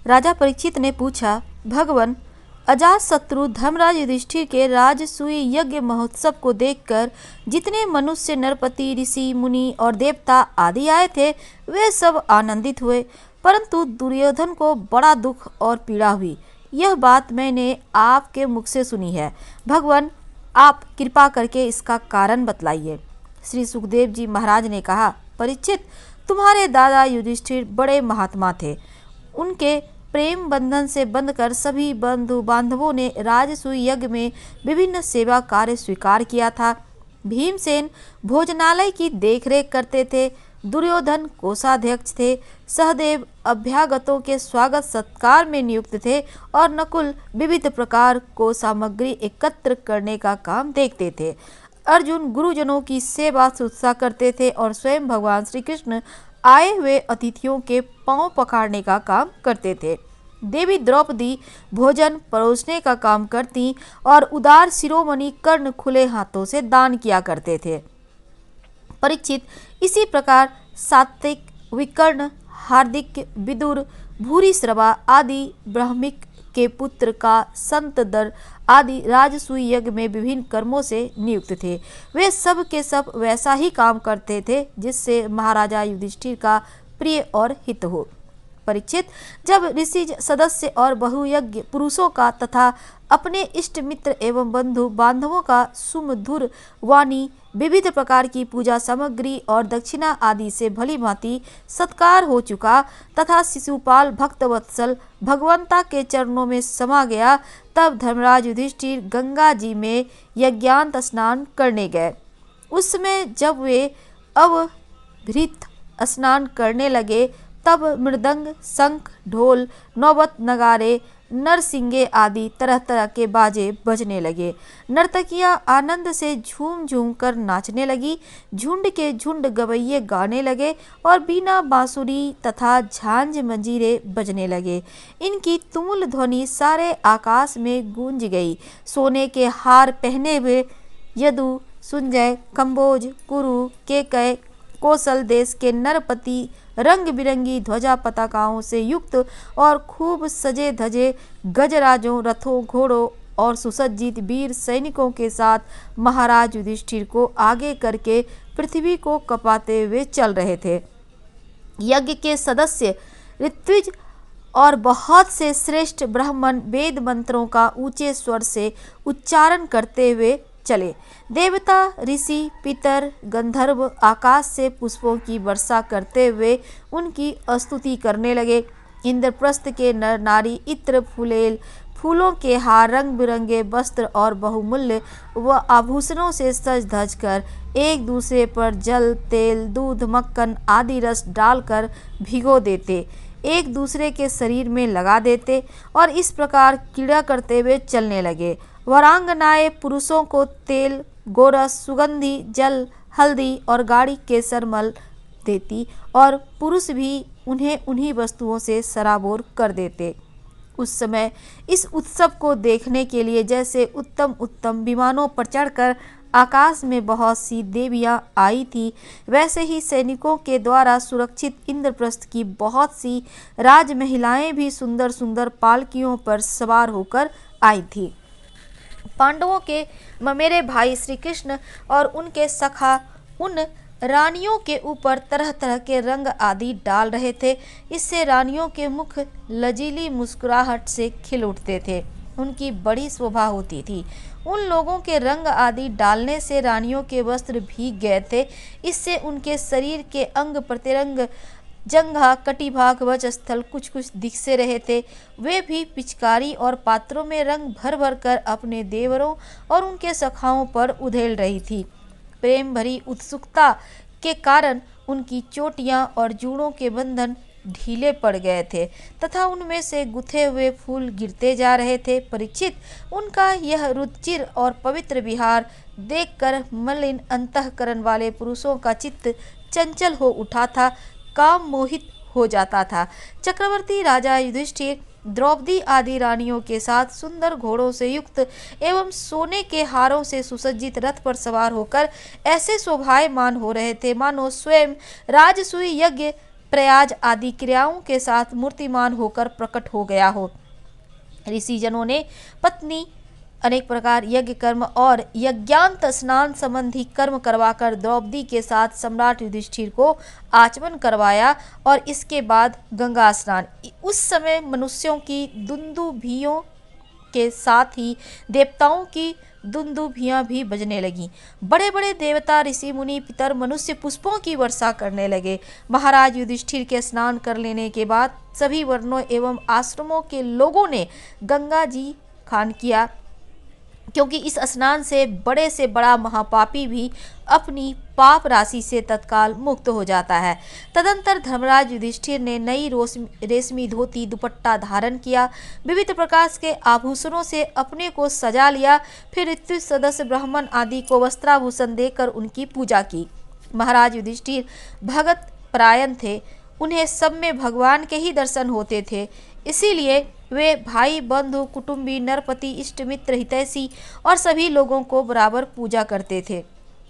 राजा परीक्षित ने पूछा, भगवान, अजातशत्रु धर्मराज युधिष्ठिर के राजसूय यज्ञ महोत्सव को देखकर जितने मनुष्य, नरपति, ऋषि, मुनि और देवता आदि आए थे, वे सब आनंदित हुए, परंतु दुर्योधन को बड़ा दुख और पीड़ा हुई। यह बात मैंने आपके मुख से सुनी है। भगवान, आप कृपा करके इसका कारण बतलाइए। श्री सुखदेव जी महाराज ने कहा, परीक्षित, तुम्हारे दादा युधिष्ठिर बड़े महात्मा थे। उनके प्रेम बंधन से बंधकर सभी बंधु बांधवों ने राजसूय यज्ञ में विभिन्न सेवा कार्य स्वीकार किया था। भीमसेन भोजनालय की देखरेख करते थे, दुर्योधन कोषाध्यक्ष थे, सहदेव अभ्यागतों के स्वागत सत्कार में नियुक्त थे और नकुल विविध प्रकार को सामग्री एकत्र करने का काम देखते थे। अर्जुन गुरुजनों की सेवा शुश्रूषा करते थे और स्वयं भगवान श्री कृष्ण आए हुए अतिथियों के पांव पखाड़ने का काम करते थे। देवी द्रौपदी भोजन परोसने का काम करती और उदार शिरोमणि कर्ण खुले हाथों से दान किया करते थे। परीक्षित, इसी प्रकार सात्विक, विकर्ण, हार्दिक, विदुर, भूरिश्रवा आदि ब्राह्मिक के पुत्र का संतदर आदि राजसूय यज्ञ में विभिन्न कर्मों से नियुक्त थे। वे सब के सब वैसा ही काम करते थे जिससे महाराजा युधिष्ठिर का प्रिय और हित हो। परीक्षित, जब ऋषि सदस्य और बहुयज्ञ पुरुषों का तथा अपने इष्ट मित्र एवं बंधु बांधवों का सुमधुर वाणी, विविध प्रकार की पूजा सामग्री और दक्षिणा आदि से भली भांति सत्कार हो चुका तथा शिशुपाल भक्तवत्सल भगवंता के चरणों में समा गया, तब धर्मराज युधिष्ठिर गंगा जी में यज्ञांत स्नान करने गए। उस समय जब वे अवभृत स्नान करने लगे, तब मृदंग, शंख, ढोल, नौबत, नगारे, नरसिंगे आदि तरह तरह के बाजे बजने लगे। नर्तकियां आनंद से झूम झूम कर नाचने लगी। झुंड के झुंड गवैये गाने लगे और बीना, बांसुरी तथा झांझ मंजीरे बजने लगे। इनकी तुमुल ध्वनि सारे आकाश में गूंज गई। सोने के हार पहने हुए यदु, सुंजय, कंबोज, कुरु, केकय, कौशल देश के नरपति रंग बिरंगी ध्वजा पताकाओं से युक्त और खूब सजे धजे गजराजों, रथों, घोड़ों और सुसज्जित वीर सैनिकों के साथ महाराज युधिष्ठिर को आगे करके पृथ्वी को कपाते हुए चल रहे थे। यज्ञ के सदस्य ऋत्विज और बहुत से श्रेष्ठ ब्राह्मण वेद मंत्रों का ऊंचे स्वर से उच्चारण करते हुए चले। देवता, ऋषि, पितर, गंधर्व आकाश से पुष्पों की वर्षा करते हुए उनकी स्तुति करने लगे। इंद्रप्रस्थ के नर नारी इत्र फुलेल, फूलों के हार, रंग बिरंगे वस्त्र और बहुमूल्य व आभूषणों से सज धज कर एक दूसरे पर जल, तेल, दूध, मक्खन आदि रस डालकर भिगो देते, एक दूसरे के शरीर में लगा देते और इस प्रकार क्रीड़ा करते हुए चलने लगे। वरांगनाएं पुरुषों को तेल, गोरस, सुगंधी जल, हल्दी और गाढ़ी केसर मल देती और पुरुष भी उन्हें उन्हीं वस्तुओं से सराबोर कर देते। उस समय इस उत्सव को देखने के लिए जैसे उत्तम उत्तम विमानों पर चढ़कर आकाश में बहुत सी देवियां आई थी, वैसे ही सैनिकों के द्वारा सुरक्षित इंद्रप्रस्थ की बहुत सी राज महिलाएं भी सुंदर सुंदर पालकियों पर सवार होकर आई थी। पांडवों के ममेरे भाई श्री कृष्ण और उनके सखा उन रानियों के ऊपर तरह तरह के रंग आदि डाल रहे थे। इससे रानियों के मुख लजीली मुस्कुराहट से खिल उठते थे। उनकी बड़ी शोभा होती थी। उन लोगों के रंग आदि डालने से रानियों के वस्त्र भीग गए थे। इससे उनके शरीर के अंग प्रत्यंग, जंघा, कटिभाग, वक्षस्थल कुछ कुछ दिख से रहे थे। वे भी पिचकारी और पात्रों में रंग भर भर कर अपने देवरों और उनके सखाओं पर उधेल रही थी। प्रेम भरी उत्सुकता के कारण उनकी चोटियां और जूड़ों के बंधन ढीले पड़ गए थे तथा उनमें से गुथे हुए फूल गिरते जा रहे थे। परीक्षित, उनका यह रुचिर और पवित्र विहार देखकर मलिन अंतःकरण वाले पुरुषों का चित्त चंचल हो उठा था, काम मोहित हो जाता था। चक्रवर्ती राजा युधिष्ठिर द्रौपदी आदि रानियों के साथ सुंदर घोड़ों से युक्त एवं सोने के हारों से सुसज्जित रथ पर सवार होकर ऐसे शोभायमान हो रहे थे मानो स्वयं राजसूय यज्ञ प्रयाज आदि क्रियाओं के साथ मूर्तिमान होकर प्रकट हो गया हो। ऋषि जनों ने पत्नी अनेक प्रकार यज्ञ कर्म और यज्ञांत स्नान संबंधी कर्म करवाकर द्रौपदी के साथ सम्राट युधिष्ठिर को आचमन करवाया और इसके बाद गंगा स्नान। उस समय मनुष्यों की दुंदुभियों के साथ ही देवताओं की दुंदुभियां भी बजने लगीं। बड़े बड़े देवता, ऋषि, मुनि, पितर, मनुष्य पुष्पों की वर्षा करने लगे। महाराज युधिष्ठिर के स्नान कर लेने के बाद सभी वर्णों एवं आश्रमों के लोगों ने गंगा जी खान किया, क्योंकि इस स्नान से बड़ा महापापी भी अपनी पाप राशि से तत्काल मुक्त हो जाता है। तदंतर धर्मराज युधिष्ठिर ने नई रेशमी धोती दुपट्टा धारण किया, विविध प्रकार के आभूषणों से अपने को सजा लिया, फिर ऋतु सदस्य ब्राह्मण आदि को वस्त्राभूषण देकर उनकी पूजा की। महाराज युधिष्ठिर भगत परायण थे, उन्हें सब में भगवान के ही दर्शन होते थे, इसीलिए वे भाई, बंधु, कुटुंबी, नरपति, इष्ट मित्र, हितैषी और सभी लोगों को बराबर पूजा करते थे।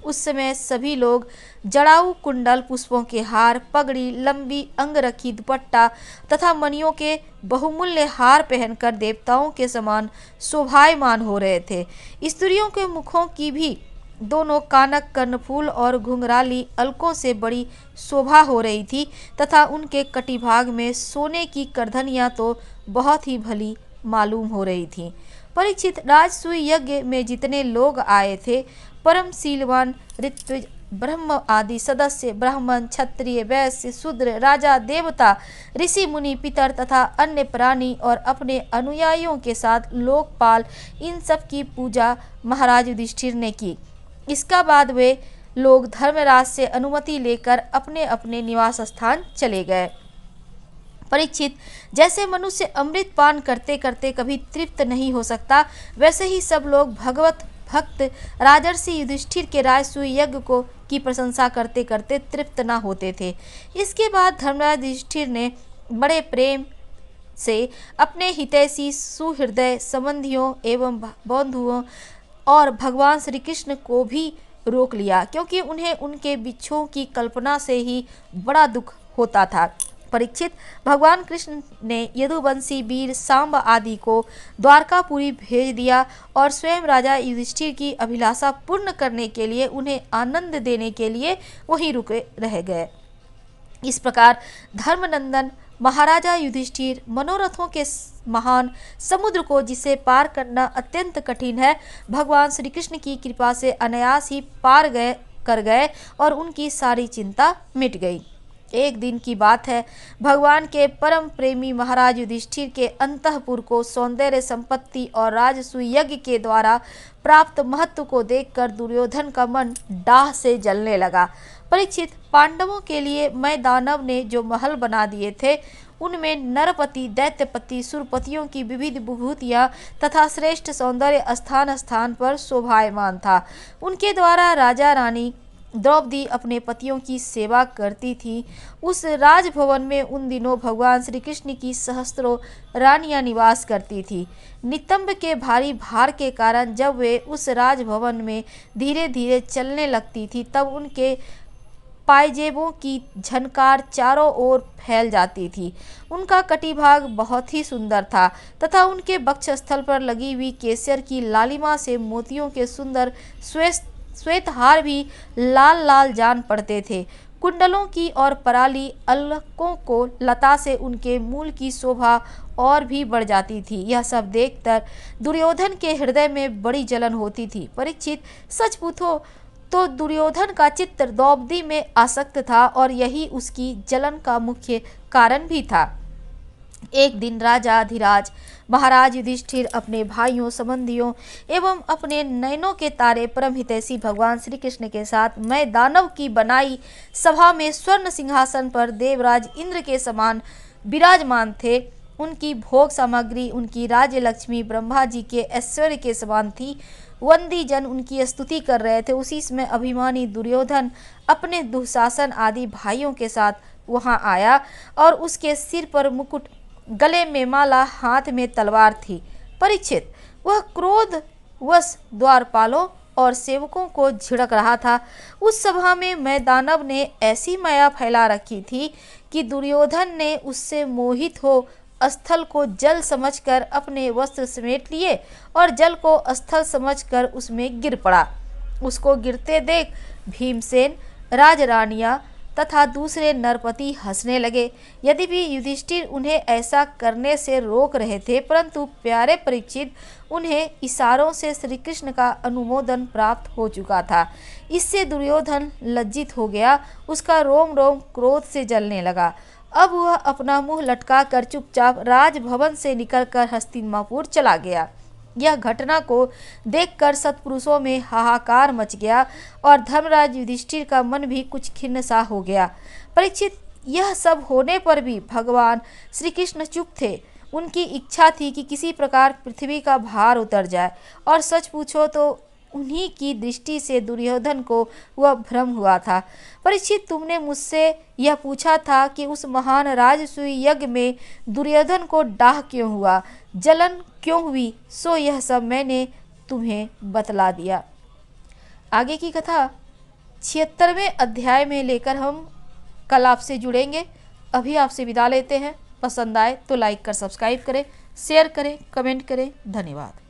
उस समय सभी लोग जड़ाऊ, कुंडल, पुष्पों के हार, पगड़ी, लंबी अंगरखी, दुपट्टा तथा मणियों के बहुमूल्य हार पहनकर देवताओं के समान शोभायमान हो रहे थे। स्त्रियों के मुखों की भी दोनों कानक, कर्णफूल और घुंघराली अलकों से बड़ी शोभा हो रही थी तथा उनके कटिभाग में सोने की करधनियां तो बहुत ही भली मालूम हो रही थी। परीक्षित, राजसूय यज्ञ में जितने लोग आए थे, परम शीलवान, ऋत्विज, ब्रह्म आदि सदस्य, ब्राह्मण, क्षत्रिय, वैश्य, शूद्र, राजा, देवता, ऋषि, मुनि, पितर तथा अन्य प्राणी और अपने अनुयायियों के साथ लोकपाल, इन सब की पूजा महाराज युधिष्ठिर ने की। इसका बाद वे लोग धर्मराज से अनुमति लेकर अपने अपने निवास स्थान चले गए। परीक्षित, जैसे मनुष्य अमृत पान करते करते कभी तृप्त नहीं हो सकता, वैसे ही सब लोग भगवत भक्त राजर्षि युधिष्ठिर के राजसूय यज्ञ को की प्रशंसा करते करते तृप्त न होते थे। इसके बाद धर्मराज युधिष्ठिर ने बड़े प्रेम से अपने हितैषी, सुहृदय संबंधियों एवं बंधुओं और भगवान श्री कृष्ण को भी रोक लिया, क्योंकि उन्हें उनके बिच्छों की कल्पना से ही बड़ा दुख होता था। परीक्षित, भगवान कृष्ण ने यदुवंशी वीर सांब आदि को द्वारकापुरी भेज दिया और स्वयं राजा युधिष्ठिर की अभिलाषा पूर्ण करने के लिए उन्हें आनंद देने के लिए वहीं रुके रह गए। इस प्रकार धर्मनंदन महाराजा युधिष्ठिर मनोरथों के महान समुद्र को, जिसे पार करना अत्यंत कठिन है, भगवान श्री कृष्ण की कृपा से अनायास ही पार कर गए और उनकी सारी चिंता मिट गई। एक दिन की बात है, भगवान के परम प्रेमी महाराज युधिष्ठिर के अंतःपुर को सौंदर्य, संपत्ति और राजसूय यज्ञ के द्वारा प्राप्त महत्व को देखकर दुर्योधन का मन डाह से जलने लगा। परीक्षित, पांडवों के लिए मैं दानव ने जो महल बना दिए थे, उनमें नरपति, दैत्यपति, सुरपतियों की विविध विभूतियां तथा श्रेष्ठ सौंदर्य स्थान स्थान पर शोभायमान था। उनके द्वारा राजा रानी द्रौपदी अपने पतियों की सेवा करती थी। उस राजभवन में उन दिनों भगवान श्री कृष्ण की सहस्त्रों रानियां निवास करती थी। नितंब के भारी भार के कारण जब वे उस राजभवन में धीरे धीरे चलने लगती थी, तब उनके पायजेबों की झनकार चारों ओर फैल जाती थी। उनका कटिभाग बहुत ही सुंदर था तथा उनके वक्षस्थल पर लगी हुई केसर की लालिमा से मोतियों के सुंदर श्वेत हार भी लाल लाल जान पड़ते थे। कुंडलों की और पराली अलकों को लता से उनके मूल की शोभा और भी बढ़ जाती थी। यह सब देखकर दुर्योधन के हृदय में बड़ी जलन होती थी। परीक्षित, सच पूछो तो दुर्योधन का चित्त द्रौपदी में आसक्त था और यही उसकी जलन का मुख्य कारण भी था। एक दिन राजा धीराज महाराज युधिष्ठिर अपने भाइयों, संबंधियों एवं अपने नयनों के तारे परम हितैषी भगवान श्री कृष्ण के साथ मैं दानव की बनाई सभा में स्वर्ण सिंहासन पर देवराज इंद्र के समान विराजमान थे। उनकी भोग सामग्री, उनकी राज्य लक्ष्मी ब्रह्मा जी के ऐश्वर्य के समान थी। वंदी जन उनकी स्तुति कर रहे थे। उसी समय अभिमानी दुर्योधन अपने दुशासन आदि भाइयों के साथ वहां आया और उसके सिर पर मुकुट, गले में माला, हाथ में तलवार थी। परीक्षित, वह क्रोधवश द्वारपालों और सेवकों को झिड़क रहा था। उस सभा में मैदानव ने ऐसी माया फैला रखी थी कि दुर्योधन ने उससे मोहित हो स्थल को जल समझकर अपने वस्त्र समेट लिए और जल को स्थल समझकर उसमें गिर पड़ा। उसको गिरते देख भीमसेन, राजरानियां तथा दूसरे नरपति हंसने लगे। यद्यपि युधिष्ठिर उन्हें ऐसा करने से रोक रहे थे, परंतु प्यारे परीक्षित, उन्हें इशारों से श्री कृष्ण का अनुमोदन प्राप्त हो चुका था। इससे दुर्योधन लज्जित हो गया, उसका रोम रोम क्रोध से जलने लगा। अब वह अपना मुंह लटकाकर चुपचाप राजभवन से निकलकर हस्तिनापुर चला गया। यह घटना को देखकर सत्पुरुषों में हाहाकार मच गया और धर्मराज युधिष्ठिर का मन भी कुछ खिन्न सा हो गया। परीक्षित, यह सब होने पर भी भगवान श्री कृष्ण चुप थे। उनकी इच्छा थी कि किसी प्रकार पृथ्वी का भार उतर जाए, और सच पूछो तो उन्हीं की दृष्टि से दुर्योधन को वह भ्रम हुआ था। परीक्षित, तुमने मुझसे यह पूछा था कि उस महान राजसूय यज्ञ में दुर्योधन को डाह क्यों हुआ, जलन क्यों हुई, सो यह सब मैंने तुम्हें बतला दिया। आगे की कथा 76वें अध्याय में लेकर हम कल आपसे जुड़ेंगे। अभी आपसे विदा लेते हैं। पसंद आए तो लाइक कर सब्सक्राइब करें, शेयर करें, कमेंट करें। धन्यवाद।